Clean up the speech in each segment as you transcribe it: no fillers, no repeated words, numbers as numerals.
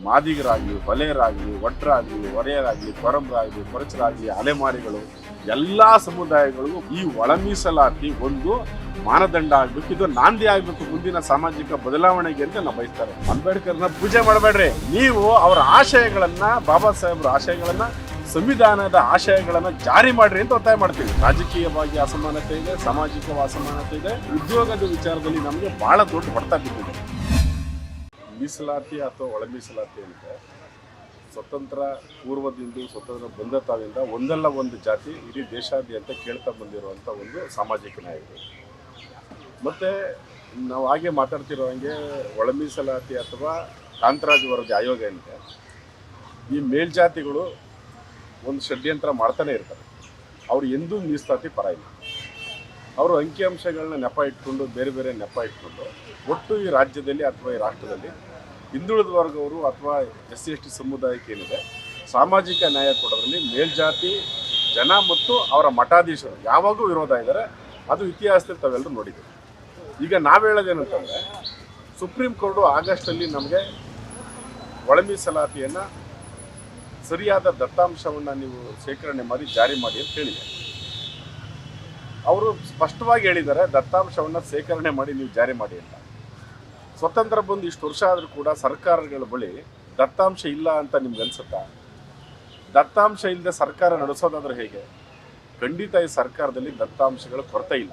ಮಾದಿಗರಾಗಲಿ, ಹೊಲೆಯರಾಗಲಿ, ಒಡ್ರಾಗಲಿ, ಹೊರೆಯರಾಗಲಿ, ಕೊರಂಬರಾಗಲಿ, ಕೊರಚರಾಗಲಿ, ಅಲೆಮಾರಿಗಳು ಎಲ್ಲ ಸಮುದಾಯಗಳಿಗೂ ಈ ಒಳ ಮೀಸಲಾತಿ ಒಂದು ಮಾನದಂಡ ಆಗ್ಬೇಕು. ಇದು ನಾಂದಿ ಆಗ್ಬೇಕು ಮುಂದಿನ ಸಾಮಾಜಿಕ ಬದಲಾವಣೆಗೆ ಅಂತ ನಾವು ಬಯಸ್ತಾರೆ. ಅಂಬೇಡ್ಕರ್ನ ಪೂಜೆ ಮಾಡಬೇಡ್ರಿ, ನೀವು ಅವರ ಆಶಯಗಳನ್ನ, ಬಾಬಾ ಸಾಹೇಬ್ರ ಆಶಯಗಳನ್ನ, ಸಂವಿಧಾನದ ಆಶಯಗಳನ್ನ ಜಾರಿ ಮಾಡ್ರಿ ಅಂತ ಒತ್ತಾಯ ಮಾಡ್ತೀವಿ. ರಾಜಕೀಯವಾಗಿ ಅಸಮಾನತೆ ಇದೆ, ಸಾಮಾಜಿಕ ಅಸಮಾನತೆ ಇದೆ, ಉದ್ಯೋಗದ ವಿಚಾರದಲ್ಲಿ ನಮಗೆ ಬಹಳ ದೊಡ್ಡ ಹೊಡೆತ ಬಿದ್ದಿದೆ. ಮೀಸಲಾತಿ ಅಥವಾ ಒಳ ಮೀಸಲಾತಿ ಅಂದರೆ ಸ್ವತಂತ್ರ ಪೂರ್ವದಿಂದ, ಸ್ವತಂತ್ರ ಬಂಧತಾವಿಂದ ಒಂದಲ್ಲ ಒಂದು ಜಾತಿ ಇಡೀ ದೇಶಾದ್ಯಂತ ಕೇಳ್ತಾ ಬಂದಿರುವಂಥ ಒಂದು ಸಾಮಾಜಿಕ ನ್ಯಾಯಗಳು. ಮತ್ತು ನಾವು ಹಾಗೆ ಮಾತಾಡ್ತಿರೋ ಹಾಗೆ ಒಳ ಮೀಸಲಾತಿ ಅಥವಾ ಕಾಂತರಾಜ್ ವರದಿ ಆಯೋಗ ಏನಿದೆ, ಈ ಮೇಲ್ಜಾತಿಗಳು ಒಂದು ಷಡ್ಯಂತ್ರ ಮಾಡ್ತಾನೆ ಇರ್ತಾರೆ. ಅವರು ಎಂದೂ ಮೀಸಲಾತಿ ಪರ ಇಲ್ಲ. ಅವರು ಅಂಕಿಅಂಶಗಳನ್ನ ನೆಪ ಇಟ್ಕೊಂಡು, ಬೇರೆ ಬೇರೆ ನೆಪ ಇಟ್ಕೊಂಡು ಒಟ್ಟು ಈ ರಾಜ್ಯದಲ್ಲಿ ಅಥವಾ ಈ ರಾಷ್ಟ್ರದಲ್ಲಿ ಹಿಂದುಳಿದ ವರ್ಗವರು ಅಥವಾ SC/ST ಸಮುದಾಯಕ್ಕೆ ಏನಿದೆ ಸಾಮಾಜಿಕ ನ್ಯಾಯ ಕೊಡೋದ್ರಲ್ಲಿ ಮೇಲ್ಜಾತಿ ಜನ ಮತ್ತು ಅವರ ಮಠಾಧೀಶರು ಯಾವಾಗೂ ವಿರೋಧ ಇದ್ದಾರೆ. ಅದು ಇತಿಹಾಸದಲ್ಲಿ ತಾವೆಲ್ಲರೂ ನೋಡಿದ್ದೀವಿ. ಈಗ ನಾವು ಹೇಳೋದೇನಂತಂದರೆ, ಸುಪ್ರೀಂ ಕೋರ್ಟು ಆಗಸ್ಟಲ್ಲಿ ನಮಗೆ ಒಳ ಮೀಸಲಾತಿಯನ್ನು ಸರಿಯಾದ ದತ್ತಾಂಶವನ್ನು ನೀವು ಶೇಖರಣೆ ಮಾಡಿ ಜಾರಿ ಮಾಡಿ ಅಂತ ಹೇಳಿದೆ. ಅವರು ಸ್ಪಷ್ಟವಾಗಿ ಹೇಳಿದ್ದಾರೆ, ದತ್ತಾಂಶವನ್ನು ಶೇಖರಣೆ ಮಾಡಿ ನೀವು ಜಾರಿ ಮಾಡಿ ಅಂತ. ಸ್ವತಂತ್ರ ಬಂದು ಇಷ್ಟು ವರ್ಷ ಆದರೂ ಕೂಡ ಸರ್ಕಾರಗಳ ಬಳಿ ದತ್ತಾಂಶ ಇಲ್ಲ ಅಂತ ನಿಮ್ಗೆ ಅನ್ಸುತ್ತಾ? ದತ್ತಾಂಶ ಇಲ್ಲದೆ ಸರ್ಕಾರ ನಡೆಸೋದಾದ್ರೆ ಹೇಗೆ? ಖಂಡಿತ ಈ ಸರ್ಕಾರದಲ್ಲಿ ದತ್ತಾಂಶಗಳ ಕೊರತೆ ಇಲ್ಲ.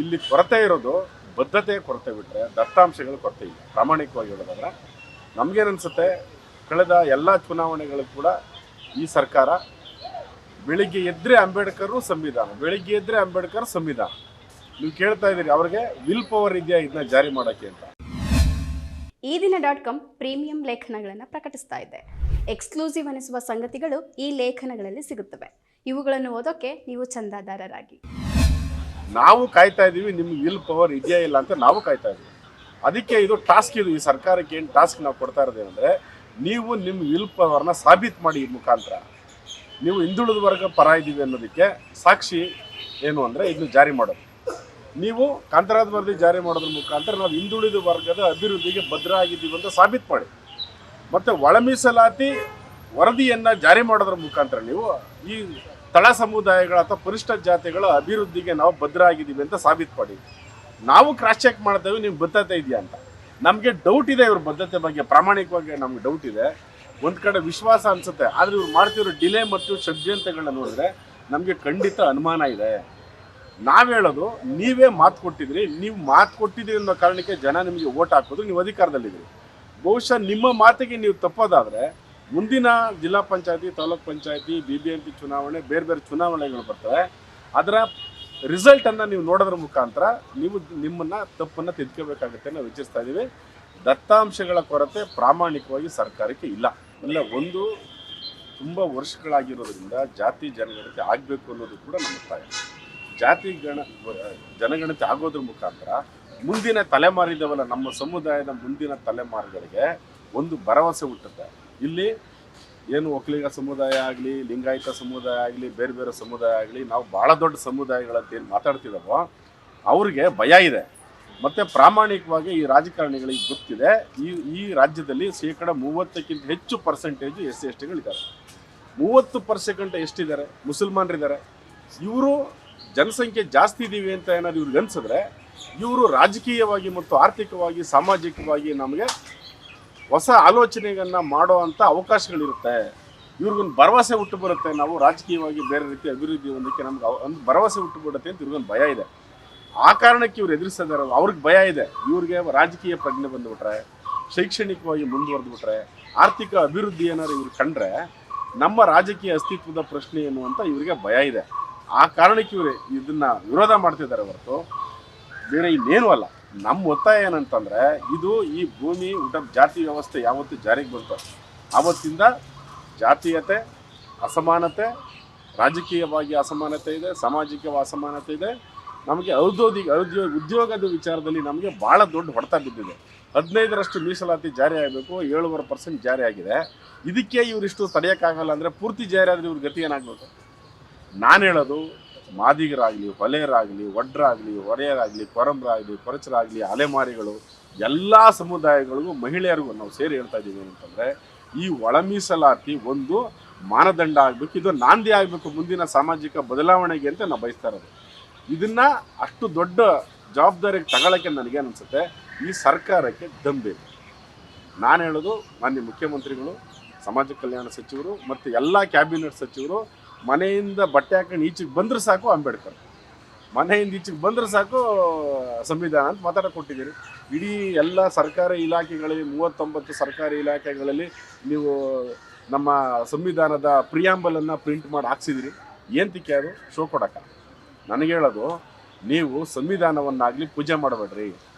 ಇಲ್ಲಿ ಕೊರತೆ ಇರೋದು ಬದ್ಧತೆಯ ಕೊರತೆ ಬಿಟ್ಟರೆ ದತ್ತಾಂಶಗಳ ಕೊರತೆ ಇಲ್ಲ. ಪ್ರಾಮಾಣಿಕವಾಗಿ ಹೇಳೋದಾದ್ರೆ ನಮಗೇನನ್ಸುತ್ತೆ, ಕಳೆದ ಎಲ್ಲ ಚುನಾವಣೆಗಳು ಕೂಡ ಈ ಸರ್ಕಾರ ಬೆಳಿಗ್ಗೆ ಎದ್ದರೆ ಅಂಬೇಡ್ಕರ್ ಸಂವಿಧಾನ, ಬೆಳಿಗ್ಗೆ ಎದ್ದರೆ ಅಂಬೇಡ್ಕರ್ ಸಂವಿಧಾನ. ನೀವು ಕೇಳ್ತಾ ಇದ್ದೀರಿ, ಅವ್ರಿಗೆ ವಿಲ್ ಪವರ್ ಇದೆಯಾ ಇದನ್ನ ಜಾರಿ ಮಾಡೋಕ್ಕೆ ಅಂತ? ಈ ದಿನ.com ಪ್ರೀಮಿಯಂ ಲೇಖನಗಳನ್ನು ಪ್ರಕಟಿಸ್ತಾ ಇದೆ. ಎಕ್ಸ್ಕ್ಲೂಸಿವ್ ಅನಿಸುವ ಸಂಗತಿಗಳು ಈ ಲೇಖನಗಳಲ್ಲಿ ಸಿಗುತ್ತವೆ. ಇವುಗಳನ್ನು ಓದೋಕೆ ನೀವು ಚಂದಾದಾರರಾಗಿ. ನಾವು ಕಾಯ್ತಾ ಇದ್ದೀವಿ, ನಿಮ್ಗೆ ವಿಲ್ ಪವರ್ ಇದೆಯಾ ಇಲ್ಲ ಅಂತ ನಾವು ಕಾಯ್ತಾ ಇದ್ದೀವಿ. ಅದಕ್ಕೆ ಇದು ಟಾಸ್ಕ್. ಇದು ಈ ಸರ್ಕಾರಕ್ಕೆ ಏನು ಟಾಸ್ಕ್ ನಾವು ಕೊಡ್ತಾ ಇರೋದೇನೆಂದರೆ, ನೀವು ನಿಮ್ಮ ವಿಲ್ ಪವರ್ನ ಸಾಬೀತು ಮಾಡಿ. ಈ ಮುಖಾಂತರ ನೀವು ಹಿಂದುಳಿದ ವರ್ಗ ಪರ ಇದ್ದೀವಿ ಅನ್ನೋದಕ್ಕೆ ಸಾಕ್ಷಿ ಏನು ಅಂದರೆ ಇದನ್ನು ಜಾರಿ ಮಾಡೋದು. ನೀವು ಕಾಂತರಾಜ್ ವರದಿ ಜಾರಿ ಮಾಡೋದ್ರ ಮುಖಾಂತರ ನಾವು ಹಿಂದುಳಿದ ವರ್ಗದ ಅಭಿವೃದ್ಧಿಗೆ ಭದ್ರ ಆಗಿದ್ದೀವಿ ಅಂತ ಸಾಬೀತು ಮಾಡಿ. ಮತ್ತು ಒಳ ಮೀಸಲಾತಿ ವರದಿಯನ್ನು ಜಾರಿ ಮಾಡೋದ್ರ ಮುಖಾಂತರ ನೀವು ಈ ತಳ ಸಮುದಾಯಗಳ ಅಥವಾ ಪರಿಷ್ಠ ಜಾತಿಗಳ ಅಭಿವೃದ್ಧಿಗೆ ನಾವು ಭದ್ರ ಆಗಿದ್ದೀವಿ ಅಂತ ಸಾಬೀತು ಮಾಡಿ. ನಾವು ಕ್ರಾಸ್ ಚೆಕ್ ಮಾಡ್ತೇವೆ, ನೀವು ಬದ್ಧತೆ ಇದೆಯಾ ಅಂತ. ನಮಗೆ ಡೌಟ್ ಇದೆ ಇವ್ರ ಬದ್ಧತೆ ಬಗ್ಗೆ, ಪ್ರಾಮಾಣಿಕವಾಗಿ ನಮ್ಗೆ ಡೌಟ್ ಇದೆ. ಒಂದು ಕಡೆ ವಿಶ್ವಾಸ ಅನಿಸುತ್ತೆ, ಆದರೆ ಇವ್ರು ಮಾಡ್ತಿರೋ ಡಿಲೇ ಮತ್ತು ಷಡ್ಯಂತ್ರಗಳನ್ನ ನೋಡಿದ್ರೆ ನಮಗೆ ಖಂಡಿತ ಅನುಮಾನ ಇದೆ. ನಾವು ಹೇಳೋದು, ನೀವೇ ಮಾತು ಕೊಟ್ಟಿದ್ರಿ, ನೀವು ಮಾತು ಕೊಟ್ಟಿದ್ದೀರಿ ಅನ್ನೋ ಕಾರಣಕ್ಕೆ ಜನ ನಿಮಗೆ ಓಟ್ ಹಾಕೋದು, ನೀವು ಅಧಿಕಾರದಲ್ಲಿದ್ದೀರಿ. ಬಹುಶಃ ನಿಮ್ಮ ಮಾತಿಗೆ ನೀವು ತಪ್ಪೋದಾದರೆ ಮುಂದಿನ ಜಿಲ್ಲಾ ಪಂಚಾಯತಿ, ತಾಲೂಕ್ ಪಂಚಾಯತಿ, BBMP ಚುನಾವಣೆ, ಬೇರೆ ಬೇರೆ ಚುನಾವಣೆಗಳು ಬರ್ತವೆ. ಅದರ ರಿಸಲ್ಟನ್ನು ನೀವು ನೋಡೋದ್ರ ಮುಖಾಂತರ ನೀವು ನಿಮ್ಮನ್ನು ತಪ್ಪನ್ನು ತಿದ್ಕೋಬೇಕಾಗುತ್ತೆ ನಾವು ವಿಚಾರಿಸ್ತಾ ಇದ್ದೀವಿ. ದತ್ತಾಂಶಗಳ ಕೊರತೆ ಪ್ರಾಮಾಣಿಕವಾಗಿ ಸರ್ಕಾರಕ್ಕೆ ಇಲ್ಲ. ಒಂದು ತುಂಬ ವರ್ಷಗಳಾಗಿರೋದ್ರಿಂದ ಜಾತಿ ಜನಗಣತಿ ಆಗಬೇಕು ಅನ್ನೋದು ಕೂಡ ನಮ್ಮ ಒತ್ತಾಯ. ಜನಗಣತಿ ಆಗೋದ್ರ ಮುಖಾಂತರ ಮುಂದಿನ ತಲೆಮಾರಿದವಲ್ಲ, ನಮ್ಮ ಸಮುದಾಯದ ಮುಂದಿನ ತಲೆಮಾರುಗಳಿಗೆ ಒಂದು ಭರವಸೆ ಹುಟ್ಟುತ್ತೆ. ಇಲ್ಲಿ ಏನು ಒಕ್ಕಲಿಗ ಸಮುದಾಯ ಆಗಲಿ, ಲಿಂಗಾಯತ ಸಮುದಾಯ ಆಗಲಿ, ಬೇರೆ ಬೇರೆ ಸಮುದಾಯ ಆಗಲಿ, ನಾವು ಭಾಳ ದೊಡ್ಡ ಸಮುದಾಯಗಳಂತ ಏನು ಮಾತಾಡ್ತಿದ್ದಾವೋ ಅವ್ರಿಗೆ ಭಯ ಇದೆ. ಮತ್ತು ಪ್ರಾಮಾಣಿಕವಾಗಿ ಈ ರಾಜಕಾರಣಿಗಳಿಗೆ ಗೊತ್ತಿದೆ, ಈ ರಾಜ್ಯದಲ್ಲಿ 30% ಹೆಚ್ಚು ಪರ್ಸೆಂಟೇಜು SC/STಗಳಿದ್ದಾರೆ. 30% ಎಷ್ಟಿದ್ದಾರೆ? ಮುಸಲ್ಮಾನರಿದ್ದಾರೆ. ಇವರು ಜನಸಂಖ್ಯೆ ಜಾಸ್ತಿ ಇದ್ದೀವಿ ಅಂತ ಏನಾದ್ರು ಇವ್ರಿಗೆ ಅನಿಸಿದ್ರೆ, ಇವರು ರಾಜಕೀಯವಾಗಿ ಮತ್ತು ಆರ್ಥಿಕವಾಗಿ, ಸಾಮಾಜಿಕವಾಗಿ ನಮಗೆ ಹೊಸ ಆಲೋಚನೆಗಳನ್ನು ಮಾಡೋ ಅಂಥ ಅವಕಾಶಗಳಿರುತ್ತೆ. ಇವ್ರಿಗೊಂದು ಭರವಸೆ ಹುಟ್ಟು ಬರುತ್ತೆ, ನಾವು ರಾಜಕೀಯವಾಗಿ ಬೇರೆ ರೀತಿ ಅಭಿವೃದ್ಧಿ ಹೊಂದಕ್ಕೆ ನಮ್ಗೆ ಒಂದು ಭರವಸೆ ಹುಟ್ಟು ಬಿಡುತ್ತೆ ಅಂತ ಇವ್ರಿಗೊಂದು ಭಯ ಇದೆ. ಆ ಕಾರಣಕ್ಕೆ ಇವ್ರು ಎದುರಿಸ್ತಿದ್ದಾರೆ. ಅವ್ರಿಗೆ ಭಯ ಇದೆ, ಇವ್ರಿಗೆ ರಾಜಕೀಯ ಪ್ರಜ್ಞೆ ಬಂದುಬಿಟ್ರೆ, ಶೈಕ್ಷಣಿಕವಾಗಿ ಮುಂದುವರೆದ್ಬಿಟ್ರೆ, ಆರ್ಥಿಕ ಅಭಿವೃದ್ಧಿ ಏನಾದ್ರು ಇವ್ರು ಕಂಡ್ರೆ ನಮ್ಮ ರಾಜಕೀಯ ಅಸ್ತಿತ್ವದ ಪ್ರಶ್ನೆ ಏನು ಅಂತ ಇವರಿಗೆ ಭಯ ಇದೆ. ಆ ಕಾರಣಕ್ಕೆ ಇವರು ಇದನ್ನು ವಿರೋಧ ಮಾಡ್ತಿದ್ದಾರೆ ಹೊರತು ಬೇರೆ ಇನ್ನೇನೂ ಅಲ್ಲ. ನಮ್ಮ ಒತ್ತಾಯ ಏನಂತಂದರೆ, ಇದು ಈ ಭೂಮಿ ಊಟ ಜಾತಿ ವ್ಯವಸ್ಥೆ ಯಾವತ್ತು ಜಾರಿಗೆ ಬಂತು ಆವತ್ತಿಂದ ಜಾತೀಯತೆ, ಅಸಮಾನತೆ, ರಾಜಕೀಯವಾಗಿ ಅಸಮಾನತೆ ಇದೆ, ಸಾಮಾಜಿಕ ಅಸಮಾನತೆ ಇದೆ. ನಮಗೆ ಉದ್ಯೋಗದ ವಿಚಾರದಲ್ಲಿ ನಮಗೆ ಭಾಳ ದೊಡ್ಡ ಹೊಡೆತ ಬಿದ್ದಿದೆ. 15ರಷ್ಟು ಮೀಸಲಾತಿ ಜಾರಿ ಆಗಬೇಕು, 7.5% ಜಾರಿ ಆಗಿದೆ. ಇದಕ್ಕೆ ಇವರಿಷ್ಟು ತಡೆಯೋಕ್ಕಾಗಲ್ಲ ಅಂದರೆ ಪೂರ್ತಿ ಜಾರಿ ಆದರೆ ಇವ್ರ ಗತಿ ಏನಾಗಬೇಕು? ನಾನು ಹೇಳೋದು, ಮಾದಿಗರಾಗಲಿ, ಹೊಲೆಯರಾಗಲಿ, ಒಡ್ರಾಗಲಿ, ಹೊರೆಯರಾಗಲಿ, ಕೊರಂಬರಾಗಲಿ, ಕೊರಚರಾಗಲಿ, ಅಲೆಮಾರಿಗಳು ಎಲ್ಲ ಸಮುದಾಯಗಳಿಗೂ ಮಹಿಳೆಯರಿಗೂ ನಾವು ಸೇರಿ ಹೇಳ್ತಾ ಇದ್ದೀವಿ ಏನಂತಂದರೆ, ಈ ಒಳ ಮೀಸಲಾತಿ ಒಂದು ಮಾನದಂಡ ಆಗಬೇಕು, ಇದು ನಾಂದಿ ಆಗಬೇಕು ಮುಂದಿನ ಸಾಮಾಜಿಕ ಬದಲಾವಣೆಗೆ ಅಂತ ನಾವು ಬಯಸ್ತಾ ಇರೋದು. ಇದನ್ನು ಅಷ್ಟು ದೊಡ್ಡ ಜವಾಬ್ದಾರಿಗೆ ತಗೊಳ್ಳೋಕ್ಕೆ ನನಗೇನು ಅನಿಸುತ್ತೆ, ಈ ಸರ್ಕಾರಕ್ಕೆ ದಮ್ ಬೇಕು. ನಾನು ಹೇಳೋದು, ಮಾನ್ಯ ಮುಖ್ಯಮಂತ್ರಿಗಳು, ಸಮಾಜ ಕಲ್ಯಾಣ ಸಚಿವರು ಮತ್ತು ಎಲ್ಲ ಕ್ಯಾಬಿನೆಟ್ ಸಚಿವರು ಮನೆಯಿಂದ ಬಟ್ಟೆ ಹಾಕೊಂಡು ಈಚೆಗೆ ಬಂದರೆ ಸಾಕು ಅಂಬೇಡ್ಕರ್, ಮನೆಯಿಂದ ಈಚೆಗೆ ಬಂದರೆ ಸಾಕು ಸಂವಿಧಾನ ಅಂತ ಮಾತಾಡೋಕೆ ಕೊಟ್ಟಿದ್ದೀರಿ. ಇಡೀ ಎಲ್ಲ ಸರ್ಕಾರಿ ಇಲಾಖೆಗಳಲ್ಲಿ 39 ಸರ್ಕಾರಿ ಇಲಾಖೆಗಳಲ್ಲಿ ನೀವು ನಮ್ಮ ಸಂವಿಧಾನದ ಪ್ರಿಯಾಂಬಲನ್ನು ಪ್ರಿಂಟ್ ಮಾಡಿ ಹಾಕ್ಸಿದಿರಿ. ಏಂತಿಕೆ ಅದು ಶೋ ಕೊಡೋಕ್ಕ? ನನಗೆ ಹೇಳೋದು, ನೀವು ಸಂವಿಧಾನವನ್ನಾಗಲಿ ಪೂಜೆ ಮಾಡಬೇಡ್ರಿ,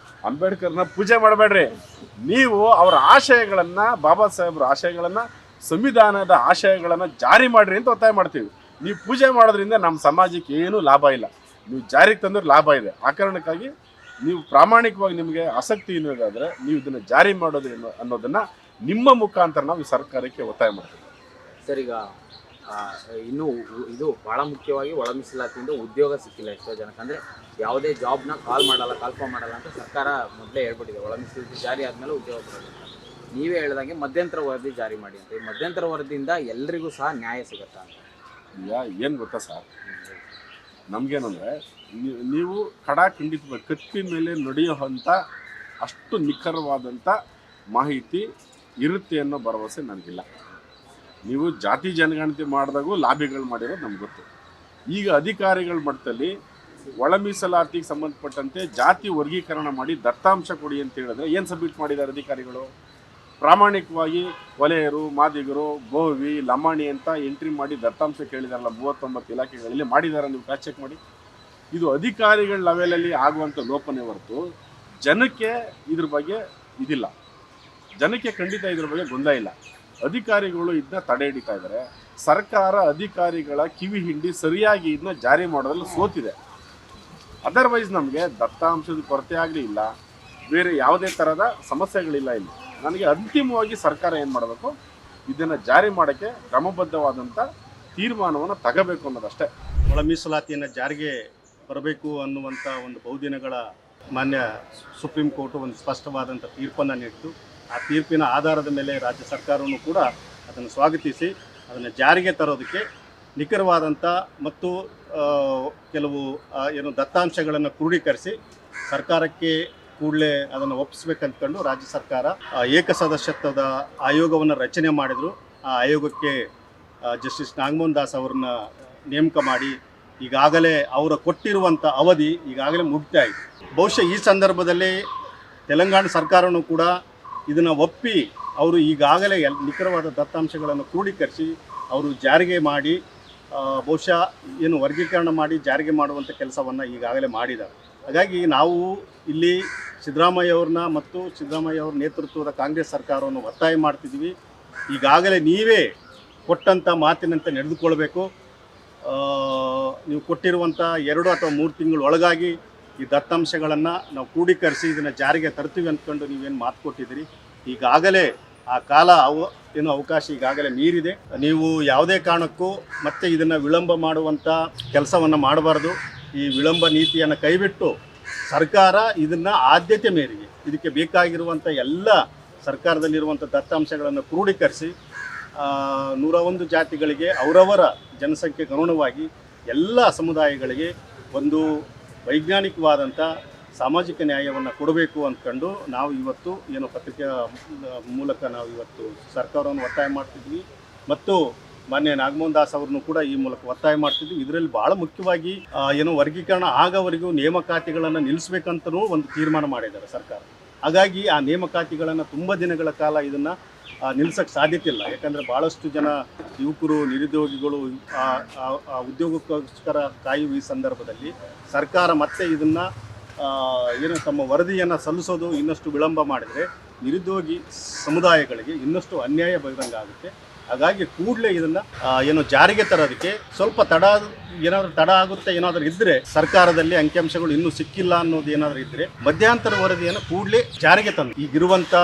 ಅಂಬೇಡ್ಕರ್ನ ಪೂಜೆ ಮಾಡಬೇಡ್ರಿ. ನೀವು ಅವರ ಆಶಯಗಳನ್ನು, ಬಾಬಾ ಸಾಹೇಬ್ರ ಆಶಯಗಳನ್ನು, ಸಂವಿಧಾನದ ಆಶಯಗಳನ್ನು ಜಾರಿ ಮಾಡಿರಿ ಅಂತ ಒತ್ತಾಯ ಮಾಡ್ತೀವಿ. ನೀವು ಪೂಜೆ ಮಾಡೋದ್ರಿಂದ ನಮ್ಮ ಸಮಾಜಕ್ಕೆ ಏನೂ ಲಾಭ ಇಲ್ಲ, ನೀವು ಜಾರಿಗೆ ತಂದ್ರೆ ಲಾಭ ಇದೆ. ಆ ಕಾರಣಕ್ಕಾಗಿ ನೀವು ಪ್ರಾಮಾಣಿಕವಾಗಿ ನಿಮಗೆ ಆಸಕ್ತಿ ಇರೋದಾದರೆ ನೀವು ಇದನ್ನು ಜಾರಿ ಮಾಡೋದು ಅನ್ನೋದನ್ನು ನಿಮ್ಮ ಮುಖಾಂತರ ನಾವು ಈ ಸರ್ಕಾರಕ್ಕೆ ಒತ್ತಾಯ ಮಾಡ್ತೀವಿ. ಸರ್, ಈಗ ಇನ್ನೂ ಇದು ಭಾಳ ಮುಖ್ಯವಾಗಿ ಒಳ ಮೀಸಲಾತಿಯಿಂದ ಉದ್ಯೋಗ ಸಿಕ್ಕಿಲ್ಲ ಎಷ್ಟೋ ಜನಕ್ಕೆ. ಅಂದರೆ ಯಾವುದೇ ಜಾಬ್ನ ಕಾಲ್ಫಾರ್ಮ್ ಮಾಡಲ್ಲ ಅಂತ ಸರ್ಕಾರ ಮೊದಲೇ ಹೇಳ್ಬಿಟ್ಟಿದೆ. ಒಳ ಮೀಸಲಾತಿ ಜಾರಿ ಆದಮೇಲೆ ಉದ್ಯೋಗ ಬರೋದು ಅಂತ. ನೀವೇ ಹೇಳ್ದಂಗೆ ಮಧ್ಯಂತರ ವರದಿ ಜಾರಿ ಮಾಡಿ ಅಂತ. ಈ ಮಧ್ಯಂತರ ವರದಿಯಿಂದ ಎಲ್ರಿಗೂ ಸಹ ನ್ಯಾಯ ಸಿಗುತ್ತಾ ಅಂತ? ಏನು ಗೊತ್ತಾ ಸರ್, ನಮಗೇನಂದರೆ, ನೀವು ಖಂಡಿತವಾಗಿ ಕತ್ತಿ ಮೇಲೆ ನಡೆಯುವಂಥ ಅಷ್ಟು ನಿಖರವಾದಂಥ ಮಾಹಿತಿ ಇರುತ್ತೆ ಅನ್ನೋ ಭರವಸೆ ನನಗಿಲ್ಲ. ನೀವು ಜಾತಿ ಜನಗಣತಿ ಮಾಡಿದಾಗೂ ಲಾಬಿಗಳು ಮಾಡಿರೋದು ನಮ್ಗೆ ಗೊತ್ತು. ಈಗ ಅಧಿಕಾರಿಗಳ ಮಟ್ಟದಲ್ಲಿ ಒಳ ಮೀಸಲಾತಿಗೆ ಸಂಬಂಧಪಟ್ಟಂತೆ ಜಾತಿ ವರ್ಗೀಕರಣ ಮಾಡಿ ದತ್ತಾಂಶ ಕೊಡಿ ಅಂತ ಹೇಳಿದ್ರೆ ಏನು ಸಬ್ಮಿಟ್ ಮಾಡಿದ್ದಾರೆ ಅಧಿಕಾರಿಗಳು? ಪ್ರಾಮಾಣಿಕವಾಗಿ ವಲಯರು, ಮಾದಿಗರು, ಗೋವಿ, ಲಮಾಣಿ ಅಂತ ಎಂಟ್ರಿ ಮಾಡಿ ದತ್ತಾಂಶ ಕೇಳಿದಾರಲ್ಲ 39 ಇಲಾಖೆಗಳಲ್ಲಿ ಮಾಡಿದ್ದಾರೆ. ನೀವು ಕ್ರಾಸ್ ಚೆಕ್ ಮಾಡಿ. ಇದು ಅಧಿಕಾರಿಗಳ ಲೆವೆಲಲ್ಲಿ ಆಗುವಂಥ ಲೋಪನೆ ಹೊರತು ಜನಕ್ಕೆ ಇದ್ರ ಬಗ್ಗೆ ಇದಿಲ್ಲ. ಜನಕ್ಕೆ ಖಂಡಿತ ಇದ್ರ ಬಗ್ಗೆ ಗೊಂದಲ ಇಲ್ಲ. ಅಧಿಕಾರಿಗಳು ಇದನ್ನ ತಡೆ ಹಿಡಿತಾ ಇದ್ದಾರೆ. ಸರ್ಕಾರ ಅಧಿಕಾರಿಗಳ ಕಿವಿ ಹಿಂಡಿ ಸರಿಯಾಗಿ ಇದನ್ನ ಜಾರಿ ಮಾಡೋದ್ರಲ್ಲಿ ಸೋತಿದೆ. ಅದರ್ವೈಸ್ ನಮಗೆ ದತ್ತಾಂಶದ ಕೊರತೆ ಆಗಲಿ ಇಲ್ಲ, ಬೇರೆ ಯಾವುದೇ ಥರದ ಸಮಸ್ಯೆಗಳಿಲ್ಲ ಇಲ್ಲಿ. ನನಗೆ ಅಂತಿಮವಾಗಿ ಸರ್ಕಾರ ಏನು ಮಾಡಬೇಕು, ಇದನ್ನು ಜಾರಿ ಮಾಡೋಕ್ಕೆ ಕ್ರಮಬದ್ಧವಾದಂಥ ತೀರ್ಮಾನವನ್ನು ತಗೋಬೇಕು ಅನ್ನೋದಷ್ಟೇ. ಒಳ ಮೀಸಲಾತಿಯನ್ನು ಜಾರಿಗೆ ಬರಬೇಕು ಅನ್ನುವಂಥ ಒಂದು ಬಹುದಿನಗಳ ಮಾನ್ಯ ಸುಪ್ರೀಂ ಕೋರ್ಟು ಒಂದು ಸ್ಪಷ್ಟವಾದಂಥ ತೀರ್ಪನ್ನು ನೀಡಿತು. ಆ ತೀರ್ಪಿನ ಆಧಾರದ ಮೇಲೆ ರಾಜ್ಯ ಸರ್ಕಾರವೂ ಕೂಡ ಅದನ್ನು ಸ್ವಾಗತಿಸಿ ಅದನ್ನು ಜಾರಿಗೆ ತರೋದಕ್ಕೆ ನಿಖರವಾದಂಥ ಮತ್ತು ಕೆಲವು ಏನು ದತ್ತಾಂಶಗಳನ್ನು ಕ್ರೋಢೀಕರಿಸಿ ಸರ್ಕಾರಕ್ಕೆ ಕೂಡಲೇ ಅದನ್ನು ಒಪ್ಪಿಸ್ಬೇಕಂತ್ಕೊಂಡು ರಾಜ್ಯ ಸರ್ಕಾರ ಏಕಸದಸ್ಯತ್ವದ ಆಯೋಗವನ್ನು ರಚನೆ ಮಾಡಿದರು. ಆ ಆಯೋಗಕ್ಕೆ ಜಸ್ಟಿಸ್ ನಾಗಮೋಹನ್ ದಾಸ್ ಅವರನ್ನ ನೇಮಕ ಮಾಡಿ ಈಗಾಗಲೇ ಅವರ ಕೊಟ್ಟಿರುವಂಥ ಅವಧಿ ಈಗಾಗಲೇ ಮುಗಿತಾ ಇದೆ. ಬಹುಶಃ ಈ ಸಂದರ್ಭದಲ್ಲಿ ತೆಲಂಗಾಣ ಸರ್ಕಾರವೂ ಕೂಡ ಇದನ್ನು ಒಪ್ಪಿ ಅವರು ಈಗಾಗಲೇ ನಿಖರವಾದ ದತ್ತಾಂಶಗಳನ್ನು ಕ್ರೋಢೀಕರಿಸಿ ಅವರು ಜಾರಿಗೆ ಮಾಡಿ ಬಹುಶಃ ಏನು ವರ್ಗೀಕರಣ ಮಾಡಿ ಜಾರಿಗೆ ಮಾಡುವಂಥ ಕೆಲಸವನ್ನು ಈಗಾಗಲೇ ಮಾಡಿದ್ದಾರೆ. ಹಾಗಾಗಿ ನಾವು ಇಲ್ಲಿ ಸಿದ್ದರಾಮಯ್ಯ ಅವ್ರನ್ನ ಮತ್ತು ಸಿದ್ದರಾಮಯ್ಯ ಅವ್ರ ನೇತೃತ್ವದ ಕಾಂಗ್ರೆಸ್ ಸರ್ಕಾರವನ್ನು ಒತ್ತಾಯ ಮಾಡ್ತಿದ್ದೀವಿ. ಈಗಾಗಲೇ ನೀವೇ ಕೊಟ್ಟಂಥ ಮಾತಿನಂತೆ ನಡೆದುಕೊಳ್ಬೇಕು. ನೀವು ಕೊಟ್ಟಿರುವಂಥ 2 ಅಥವಾ 3 ತಿಂಗಳ ಒಳಗಾಗಿ ಈ ದತ್ತಾಂಶಗಳನ್ನು ನಾವು ಕ್ರೋಢೀಕರಿಸಿ ಇದನ್ನು ಜಾರಿಗೆ ತರ್ತೀವಿ ಅಂದ್ಕೊಂಡು ನೀವೇನು ಮಾತು ಕೊಟ್ಟಿದ್ದೀರಿ. ಈಗಾಗಲೇ ಆ ಕಾಲ ಏನು ಅವಕಾಶ ಈಗಾಗಲೇ ಮೀರಿದೆ. ನೀವು ಯಾವುದೇ ಕಾರಣಕ್ಕೂ ಮತ್ತೆ ಇದನ್ನು ವಿಳಂಬ ಮಾಡುವಂಥ ಕೆಲಸವನ್ನು ಮಾಡಬಾರ್ದು. ಈ ವಿಳಂಬ ನೀತಿಯನ್ನು ಕೈಬಿಟ್ಟು ಸರ್ಕಾರ ಇದನ್ನು ಆದ್ಯತೆ ಮೇರೆಗೆ ಇದಕ್ಕೆ ಬೇಕಾಗಿರುವಂಥ ಎಲ್ಲ ಸರ್ಕಾರದಲ್ಲಿರುವಂಥ ದತ್ತಾಂಶಗಳನ್ನು ಕ್ರೋಢೀಕರಿಸಿ 101 ಜಾತಿಗಳಿಗೆ ಅವರವರ ಜನಸಂಖ್ಯೆಗೆ ಅನುಗುಣವಾಗಿ ಎಲ್ಲ ಸಮುದಾಯಗಳಿಗೆ ಒಂದು ವೈಜ್ಞಾನಿಕವಾದಂಥ ಸಾಮಾಜಿಕ ನ್ಯಾಯವನ್ನು ಕೊಡಬೇಕು ಅಂದ್ಕೊಂಡು ನಾವು ಇವತ್ತು ಏನು ಪತ್ರಿಕೆಯ ಮೂಲಕ ನಾವು ಇವತ್ತು ಸರ್ಕಾರವನ್ನು ಒತ್ತಾಯ ಮಾಡ್ತಿದ್ವಿ ಮತ್ತು ಮಾನ್ಯ ನಾಗಮೋಹನ್ ದಾಸ್ ಅವ್ರನ್ನೂ ಕೂಡ ಈ ಮೂಲಕ ಒತ್ತಾಯ ಮಾಡ್ತಿದ್ವಿ. ಇದರಲ್ಲಿ ಭಾಳ ಮುಖ್ಯವಾಗಿ ಏನು ವರ್ಗೀಕರಣ ಆಗೋವರೆಗೂ ನೇಮಕಾತಿಗಳನ್ನು ನಿಲ್ಲಿಸ್ಬೇಕಂತಲೂ ಒಂದು ತೀರ್ಮಾನ ಮಾಡಿದ್ದಾರೆ ಸರ್ಕಾರ. ಹಾಗಾಗಿ ಆ ನೇಮಕಾತಿಗಳನ್ನು ತುಂಬ ದಿನಗಳ ಕಾಲ ಇದನ್ನು ನಿಲ್ಲಿಸೋಕ್ಕೆ ಸಾಧ್ಯತೆ ಇಲ್ಲ. ಯಾಕಂದರೆ ಭಾಳಷ್ಟು ಜನ ಯುವಕರು, ನಿರುದ್ಯೋಗಿಗಳು ಉದ್ಯೋಗಕ್ಕೋಸ್ಕರ ಕಾಯುವ ಈ ಸಂದರ್ಭದಲ್ಲಿ ಸರ್ಕಾರ ಮತ್ತೆ ಇದನ್ನು ಏನು ತಮ್ಮ ವರದಿಯನ್ನು ಸಲ್ಲಿಸೋದು ಇನ್ನಷ್ಟು ವಿಳಂಬ ಮಾಡಿದರೆ ನಿರುದ್ಯೋಗಿ ಸಮುದಾಯಗಳಿಗೆ ಇನ್ನಷ್ಟು ಅನ್ಯಾಯ ಬಗೆದಂಗೆ ಆಗುತ್ತೆ. ಹಾಗಾಗಿ ಕೂಡಲೇ ಇದನ್ನು ಏನು ಜಾರಿಗೆ ತರೋದಕ್ಕೆ ಸ್ವಲ್ಪ ಏನಾದರೂ ತಡ ಆಗುತ್ತೆ ಏನಾದರೂ ಇದ್ದರೆ ಸರ್ಕಾರದಲ್ಲಿ ಅಂಕಿಅಂಶಗಳು ಇನ್ನೂ ಸಿಕ್ಕಿಲ್ಲ ಅನ್ನೋದು ಏನಾದರೂ ಇದ್ದರೆ ಮಧ್ಯಂತರ ವರದಿಯನ್ನು ಕೂಡಲೇ ಜಾರಿಗೆ ತಂದು ಈಗಿರುವಂಥ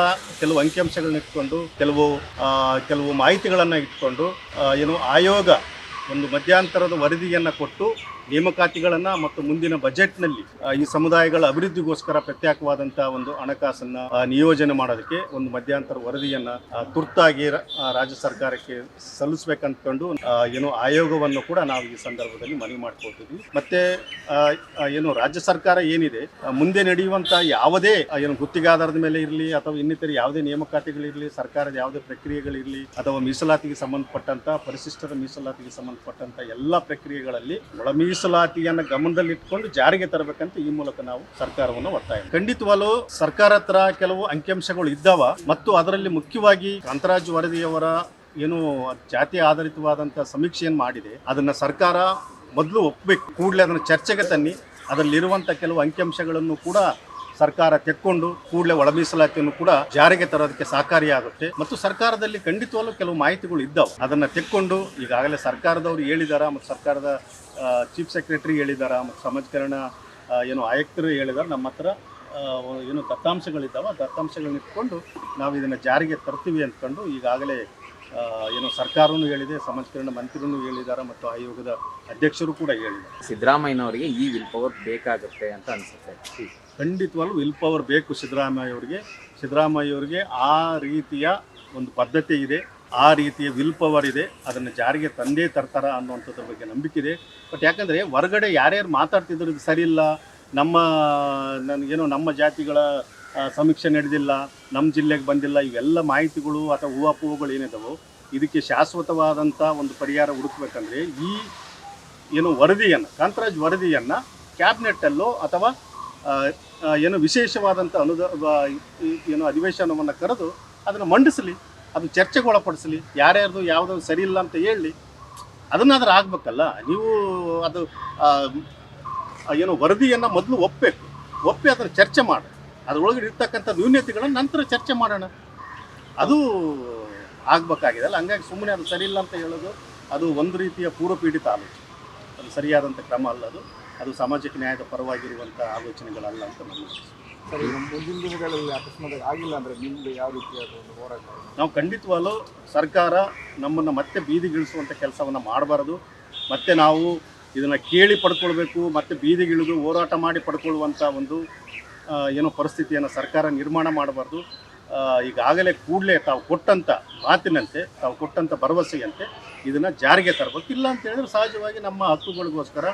ಕೆಲವು ಅಂಕಿಅಂಶಗಳನ್ನ ಇಟ್ಕೊಂಡು ಕೆಲವು ಮಾಹಿತಿಗಳನ್ನು ಇಟ್ಕೊಂಡು ಏನು ಆಯೋಗ ಒಂದು ಮಧ್ಯಂತರದ ವರದಿಯನ್ನು ಕೊಟ್ಟು ನೇಮಕಾತಿಗಳನ್ನು ಮತ್ತು ಮುಂದಿನ ಬಜೆಟ್ನಲ್ಲಿ ಈ ಸಮುದಾಯಗಳ ಅಭಿವೃದ್ಧಿಗೋಸ್ಕರ ಪ್ರತ್ಯೇಕವಾದಂಥ ಒಂದು ಹಣಕಾಸನ್ನು ನಿಯೋಜನೆ ಮಾಡೋದಕ್ಕೆ ಒಂದು ಮಧ್ಯಂತರ ವರದಿಯನ್ನು ತುರ್ತಾಗಿ ರಾಜ್ಯ ಸರ್ಕಾರಕ್ಕೆ ಸಲ್ಲಿಸಬೇಕಂತ್ಕೊಂಡು ಏನು ಆಯೋಗವನ್ನು ಕೂಡ ನಾವು ಈ ಸಂದರ್ಭದಲ್ಲಿ ಮನವಿ ಮಾಡ್ಕೊಳ್ತೀವಿ. ಮತ್ತೆ ಏನು ರಾಜ್ಯ ಸರ್ಕಾರ ಏನಿದೆ ಮುಂದೆ ನಡೆಯುವಂಥ ಯಾವುದೇ ಏನು ಗುತ್ತಿಗೆ ಆಧಾರದ ಮೇಲೆ ಇರಲಿ ಅಥವಾ ಇನ್ನಿತರ ಯಾವುದೇ ನೇಮಕಾತಿಗಳಿರಲಿ, ಸರ್ಕಾರದ ಯಾವುದೇ ಪ್ರಕ್ರಿಯೆಗಳಿರಲಿ ಅಥವಾ ಮೀಸಲಾತಿಗೆ ಸಂಬಂಧಪಟ್ಟಂತ ಪರಿಶಿಷ್ಟರ ಮೀಸಲಾತಿಗೆ ಸಂಬಂಧಪಟ್ಟಂತ ಎಲ್ಲ ಪ್ರಕ್ರಿಯೆಗಳಲ್ಲಿ ಒಳ ಮೀಸಲಾತಿಯನ್ನು ಗಮನದಲ್ಲಿಟ್ಕೊಂಡು ಜಾರಿಗೆ ತರಬೇಕಂತ ಈ ಮೂಲಕ ನಾವು ಸರ್ಕಾರವನ್ನು ಒತ್ತಾಯ. ಖಂಡಿತವಾಗ್ಲೂ ಸರ್ಕಾರ ಹತ್ರ ಕೆಲವು ಅಂಕಿಅಂಶಗಳು ಇದ್ದಾವ ಮತ್ತು ಅದರಲ್ಲಿ ಮುಖ್ಯವಾಗಿ ಕಾಂತರಾಜ್ ವರದಿಯವರ ಏನು ಜಾತಿ ಆಧಾರಿತವಾದಂಥ ಸಮೀಕ್ಷೆಯನ್ನು ಮಾಡಿದೆ ಅದನ್ನು ಸರ್ಕಾರ ಮೊದಲು ಒಪ್ಪಬೇಕು. ಕೂಡಲೇ ಅದನ್ನು ಚರ್ಚೆಗೆ ತನ್ನಿ ಅದರಲ್ಲಿರುವಂಥ ಕೆಲವು ಅಂಕಿಅಂಶಗಳನ್ನು ಕೂಡ ಸರ್ಕಾರ ತೆಕ್ಕೊಂಡು ಕೂಡಲೇ ಒಳ ಮೀಸಲಾತಿಯನ್ನು ಕೂಡ ಜಾರಿಗೆ ತರೋದಕ್ಕೆ ಸಹಕಾರಿಯಾಗುತ್ತೆ. ಮತ್ತು ಸರ್ಕಾರದಲ್ಲಿ ಖಂಡಿತವಾಗ್ಲೂ ಕೆಲವು ಮಾಹಿತಿಗಳು ಇದ್ದಾವೆ, ಅದನ್ನು ತೆಕ್ಕೊಂಡು ಈಗಾಗಲೇ ಸರ್ಕಾರದವರು ಹೇಳಿದಾರ ಮತ್ತು ಸರ್ಕಾರದ ಚೀಫ್ ಸೆಕ್ರೆಟರಿ ಹೇಳಿದಾರ ಮತ್ತು ಸಮಾಜ ಕಲ್ಯಾಣ ಏನು ಆಯುಕ್ತರು ಹೇಳಿದಾರೆ. ನಮ್ಮ ಹತ್ರ ಏನು ದತ್ತಾಂಶಗಳಿದ್ದಾವೆ, ಆ ದತ್ತಾಂಶಗಳನ್ನ ಇಟ್ಕೊಂಡು ನಾವು ಇದನ್ನು ಜಾರಿಗೆ ತರ್ತೀವಿ ಅಂದ್ಕೊಂಡು ಈಗಾಗಲೇ ಏನು ಸರ್ಕಾರವೂ ಹೇಳಿದೆ, ಸಮಾಜ ಕಲ್ಯಾಣ ಮಂತ್ರಿನೂ ಹೇಳಿದ್ದಾರೆ ಮತ್ತು ಆಯೋಗದ ಅಧ್ಯಕ್ಷರು ಕೂಡ ಹೇಳಿದ್ದಾರೆ. ಸಿದ್ದರಾಮಯ್ಯನವರಿಗೆ ಈ ವಿಲ್ ಪವರ್ ಬೇಕಾಗುತ್ತೆ ಅಂತ ಅನಿಸುತ್ತೆ. ಖಂಡಿತವಾಗ್ಲೂ ವಿಲ್ ಪವರ್ ಬೇಕು ಸಿದ್ದರಾಮಯ್ಯವರಿಗೆ. ಆ ರೀತಿಯ ಒಂದು ಪದ್ಧತಿ ಇದೆ, ಆ ರೀತಿಯ ವಿಲ್ ಪವರ್ ಇದೆ, ಅದನ್ನು ಜಾರಿಗೆ ತಂದೇ ತರ್ತಾರ ಅನ್ನುವಂಥದ್ರ ಬಗ್ಗೆ ನಂಬಿಕೆ ಇದೆ. ಬಟ್ ಯಾಕಂದರೆ ಹೊರಗಡೆ ಯಾರ್ಯಾರು ಮಾತಾಡ್ತಿದ್ರು ಇದು ಸರಿ ಇಲ್ಲ, ನಮ್ಮ ಜಾತಿಗಳ ಸಮೀಕ್ಷೆ ನಡೆದಿಲ್ಲ, ನಮ್ಮ ಜಿಲ್ಲೆಗೆ ಬಂದಿಲ್ಲ, ಇವೆಲ್ಲ ಮಾಹಿತಿಗಳು ಅಥವಾ ಊಹಾಪೋಹಗಳು ಏನಿದಾವೋ ಇದಕ್ಕೆ ಶಾಶ್ವತವಾದಂಥ ಒಂದು ಪರಿಹಾರ ಹುಡುಕ್ಬೇಕಂದ್ರೆ ಈ ಏನು ವರದಿಯನ್ನು, ಕಾಂತರಾಜ್ ವರದಿಯನ್ನು ಕ್ಯಾಬಿನೆಟ್ಟಲ್ಲೋ ಅಥವಾ ಏನು ವಿಶೇಷವಾದಂಥ ಏನು ಅಧಿವೇಶನವನ್ನು ಕರೆದು ಅದನ್ನು ಮಂಡಿಸಲಿ, ಅದು ಚರ್ಚೆಗೆ ಒಳಪಡಿಸಲಿ, ಯಾರ್ಯಾರ್ದು ಯಾವುದೋ ಸರಿ ಇಲ್ಲ ಅಂತ ಹೇಳಿ ಅದನ್ನಾದ್ರೂ ಆಗಬೇಕಲ್ಲ. ನೀವು ಅದು ಏನು ವರದಿಯನ್ನು ಮೊದಲು ಒಪ್ಪಿ ಅದನ್ನು ಚರ್ಚೆ ಮಾಡಿ ಅದರೊಳಗಡೆ ಇರ್ತಕ್ಕಂಥ ನ್ಯೂನ್ಯತೆಗಳನ್ನು ನಂತರ ಚರ್ಚೆ ಮಾಡೋಣ, ಅದು ಆಗಬೇಕಾಗಿದೆ. ಹಂಗಾಗಿ ಸುಮ್ಮನೆ ಅದು ಸರಿ ಇಲ್ಲ ಅಂತ ಹೇಳೋದು ಅದು ಒಂದು ರೀತಿಯ ಪೂರ್ವಪೀಡಿತ ಆಲೋಚನೆ, ಅದು ಸರಿಯಾದಂಥ ಕ್ರಮ ಅಲ್ಲ, ಅದು ಸಾಮಾಜಿಕ ನ್ಯಾಯದ ಪರವಾಗಿರುವಂಥ ಆಲೋಚನೆಗಳಲ್ಲ ಅಂತ ನನ್ನ ಸರಿ. ಮುಂದಿನ ದಿನಗಳಲ್ಲಿ ಅಕಸ್ಮಾತ್ ಆಗಿಲ್ಲ ಅಂದರೆ ನಿಮ್ಮದು ಯಾವ ರೀತಿಯಾದ ಒಂದು ಹೋರಾಟ? ನಾವು ಖಂಡಿತವಾಗಲೂ ಸರ್ಕಾರ ನಮ್ಮನ್ನು ಮತ್ತೆ ಬೀದಿಗಿಳಿಸುವಂಥ ಕೆಲಸವನ್ನು ಮಾಡಬಾರ್ದು. ಮತ್ತು ನಾವು ಇದನ್ನು ಕೇಳಿ ಪಡ್ಕೊಳ್ಬೇಕು, ಮತ್ತು ಬೀದಿಗಿಳಿದು ಹೋರಾಟ ಮಾಡಿ ಪಡ್ಕೊಳ್ಳುವಂಥ ಒಂದು ಏನೋ ಪರಿಸ್ಥಿತಿಯನ್ನು ಸರ್ಕಾರ ನಿರ್ಮಾಣ ಮಾಡಬಾರ್ದು. ಈಗಾಗಲೇ ಕೂಡಲೇ ತಾವು ಕೊಟ್ಟಂಥ ಮಾತಿನಂತೆ, ತಾವು ಕೊಟ್ಟಂಥ ಭರವಸೆಯಂತೆ ಇದನ್ನು ಜಾರಿಗೆ ತರಬೇಕು. ಇಲ್ಲ ಅಂತ ಹೇಳಿದ್ರೆ ಸಹಜವಾಗಿ ನಮ್ಮ ಹಕ್ಕುಗಳಿಗೋಸ್ಕರ,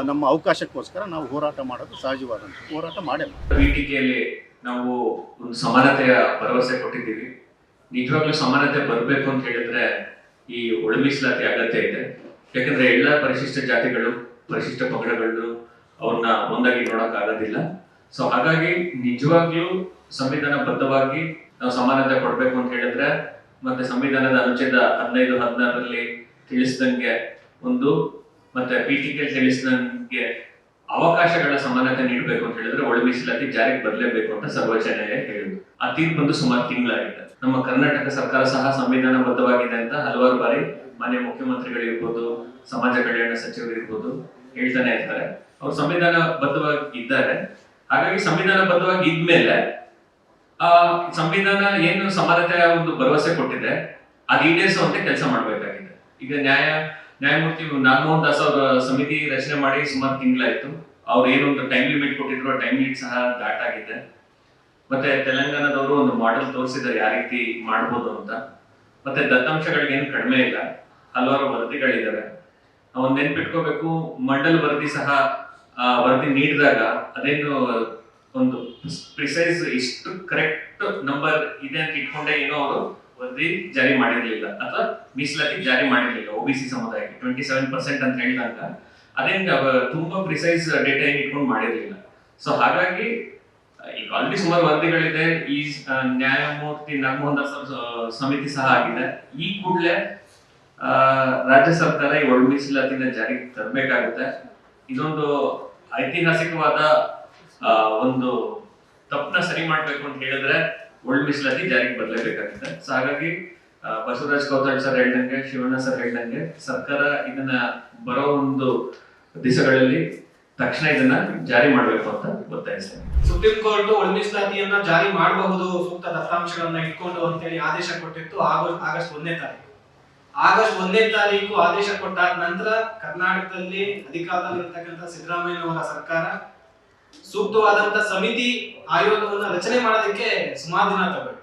ನಮ್ಮ ಅವಕಾಶಕ್ಕೋಸ್ಕರ ನಾವು ಹೋರಾಟ ಮಾಡೋದು ಸಹಜವಾದಂಥ ಹೋರಾಟ ಮಾಡಲ್ಲ. ವೇದಿಕೆಯಲ್ಲಿ ನಾವು ಒಂದು ಸಮಾನತೆಯ ಭರವಸೆ ಕೊಟ್ಟಿದ್ದೀವಿ. ನಿಜವಾಗ್ಲೂ ಸಮಾನತೆ ಬರಬೇಕು ಅಂತ ಹೇಳಿದ್ರೆ ಈ ಒಳ ಮೀಸಲಾತಿ ಅಗತ್ಯ ಇದೆ. ಯಾಕಂದ್ರೆ ಎಲ್ಲ ಪರಿಶಿಷ್ಟ ಜಾತಿಗಳು, ಪರಿಶಿಷ್ಟ ಪಂಗಡಗಳು ಅವ್ರನ್ನ ಒಂದಾಗಿ ನೋಡಕ್ ಆಗೋದಿಲ್ಲ. ಸೊ ಹಾಗಾಗಿ ನಿಜವಾಗ್ಲೂ ಸಂವಿಧಾನಬದ್ಧವಾಗಿ ನಾವು ಸಮಾನತೆ ಕೊಡ್ಬೇಕು ಅಂತ ಹೇಳಿದ್ರೆ, ಮತ್ತೆ ಸಂವಿಧಾನದ ಅನುಚ್ಛೇದ 15-16ರಲ್ಲಿ ತಿಳಿಸಿದಂಗೆ ಒಂದು, ಮತ್ತೆ PTK ತಿಳಿಸಿದಂಗೆ ಅವಕಾಶಗಳ ಸಮಾನತೆ ನೀಡಬೇಕು ಅಂತ ಹೇಳಿದ್ರೆ ಒಳ ಮೀಸಲಾತಿ ಜಾರಿಗೆ ಬರಲೇಬೇಕು ಅಂತ ಸರ್ವೋಚ್ಚ ನ್ಯಾಯಾಲಯ ಹೇಳಿದ್ರು. ಆ ತೀರ್ಪು ಬಂದು ಸುಮಾರು ತಿಂಗಳಾಗಿದೆ. ನಮ್ಮ ಕರ್ನಾಟಕ ಸರ್ಕಾರ ಸಹ ಸಂವಿಧಾನಬದ್ಧವಾಗಿದೆ ಅಂತ ಹಲವಾರು ಬಾರಿ ಮಾನ್ಯ ಮುಖ್ಯಮಂತ್ರಿಗಳಿರ್ಬೋದು, ಸಮಾಜ ಕಲ್ಯಾಣ ಸಚಿವರಿರ್ಬೋದು ಹೇಳ್ತಾನೆ ಇರ್ತಾರೆ. ಅವ್ರು ಸಂವಿಧಾನಬದ್ಧವಾಗಿ ಇದ್ದಾರೆ. ಹಾಗಾಗಿ ಸಂವಿಧಾನಬದ್ಧವಾಗಿ ಇದ್ಮೇಲೆ ಆ ಸಂವಿಧಾನ ಏನು ಸಮಾನತೆಯ ಒಂದು ಭರವಸೆ ಕೊಟ್ಟಿದೆ ಅದು ಈಡೇರಿಸುವಂತೆ ಕೆಲಸ ಮಾಡ್ಬೇಕಾಗಿದೆ. ಈಗ ನ್ಯಾಯಮೂರ್ತಿ ನಾಗಮೋಹನ್ ದಾಸ್ ಅವರ ಸಮಿತಿ ರಚನೆ ಮಾಡಿ ಸುಮಾರು ತಿಂಗಳಾಯ್ತು. ಅವ್ರು ಏನೊಂದು ಟೈಮ್ ಲಿಮಿಟ್ ಕೊಟ್ಟಿದ್ರು, ಆ ಟೈಮ್ ಲಿಮಿಟ್ ಸಹ ದಾಟಾಗಿದೆ. ಮತ್ತೆ ತೆಲಂಗಾಣದವರು ಒಂದು ಮಾಡೆಲ್ ತೋರಿಸಿದ್ದಾರೆ ಯಾವ ರೀತಿ ಮಾಡ್ಬೋದು ಅಂತ. ಮತ್ತೆ ದತ್ತಾಂಶಗಳಿಗೆ ಏನು ಕಡಿಮೆ ಇಲ್ಲ, ಹಲವಾರು ವರದಿಗಳಿದ್ದಾವೆ. ನಾವು ನೆನ್ಪಿಟ್ಕೋಬೇಕು, ಮಂಡಲ್ ವರದಿ ಸಹ ವರದಿ ನೀಡಿದಾಗ ಅದೇನು ಒಂದು ಪ್ರಿಸೈಸ್ ಇಷ್ಟು ಕರೆಕ್ಟ್ ನಂಬರ್ ಇದೆ ಅಂತ ಇಟ್ಕೊಂಡೆ ಏನೋ ಅವರು ವರದಿ ಜಾರಿ ಮಾಡಿರ್ಲಿಲ್ಲ ಅಥವಾ ಮೀಸಲಾತಿ ಜಾರಿ ಮಾಡಿರ್ಲಿಲ್ಲ. OBC ಸಮುದಾಯಕ್ಕೆ 27% ಅಂತ ಹೇಳಿದಾಗ ಅದೇನು ತುಂಬಾ ಪ್ರಿಸೈಸ್ ಡೇಟಾ ಏನು ಇಟ್ಕೊಂಡು ಮಾಡಿರ್ಲಿಲ್ಲ. ಸೊ ಹಾಗಾಗಿ ಈಗ ಆಲ್ರೆಡಿ ಸುಮಾರು ವರದಿಗಳಿದೆ. ಈ ನ್ಯಾಯಮೂರ್ತಿ ನಾಗಮೋಹನ್ ದಾಸ್ ಸಮಿತಿ ಸಹ ಆಗಿದೆ. ಈ ಕೂಡಲೇ ರಾಜ್ಯ ಸರ್ಕಾರ ಈ ಒಳ ಮೀಸಲಾತಿನ ಜಾರಿಗೆ ತರಬೇಕಾಗುತ್ತೆ. ಇದೊಂದು ಐತಿಹಾಸಿಕವಾದ ಒಂದು ತಪ್ಪನ್ನ ಸರಿ ಮಾಡ್ಬೇಕು ಅಂತ ಹೇಳಿದ್ರೆ ಒಳ ಮೀಸಲಾತಿ ಜಾರಿಗೆ ಬರಲೇಬೇಕಾಗುತ್ತೆ. ಸೊ ಹಾಗಾಗಿ ಬಸವರಾಜ್ ಕೌತಾಳ್ ಸರ್ ಹೇಳ್ದಂಗೆ, ಶಿವಣ್ಣ ಸರ್ ಹೇಳ್ದಂಗೆ ಸರ್ಕಾರ ಇದನ್ನ ಬರೋ ಒಂದು ದಿವಸಗಳಲ್ಲಿ ತಕ್ಷಣ ಇದನ್ನ ಜಾರಿ ಮಾಡಬೇಕು ಅಂತ ಒತ್ತಾಯಿಸ್ತೇನೆ. ಸುಪ್ರೀಂ ಕೋರ್ಟ್ ಒಳ ಮೀಸಲಾತಿಯನ್ನ ಜಾರಿ ಮಾಡಬಹುದು ಸೂಕ್ತ ದತ್ತಾಂಶಗಳನ್ನ ಇಟ್ಕೊಂಡು ಅಂತೇಳಿ ಆದೇಶ ಕೊಟ್ಟಿತ್ತು ಆಗಸ್ಟ್ 1ನೇ ತಾರೀಕು. ಆಗಸ್ಟ್ 1ನೇ ತಾರೀಕು ಆದೇಶ ಕೊಟ್ಟಾದ ನಂತರ ಕರ್ನಾಟಕದಲ್ಲಿ ಅಧಿಕಾರದಲ್ಲಿರ್ತಕ್ಕಂಥ ಸಿದ್ದರಾಮಯ್ಯನವರ ಸರ್ಕಾರ ಸೂಕ್ತವಾದಂತ ಸಮಿತಿ ಆಯೋಗವನ್ನು ರಚನೆ ಮಾಡೋದಕ್ಕೆ ಸುಮಾರು ದಿನ ತಗೊಂಡು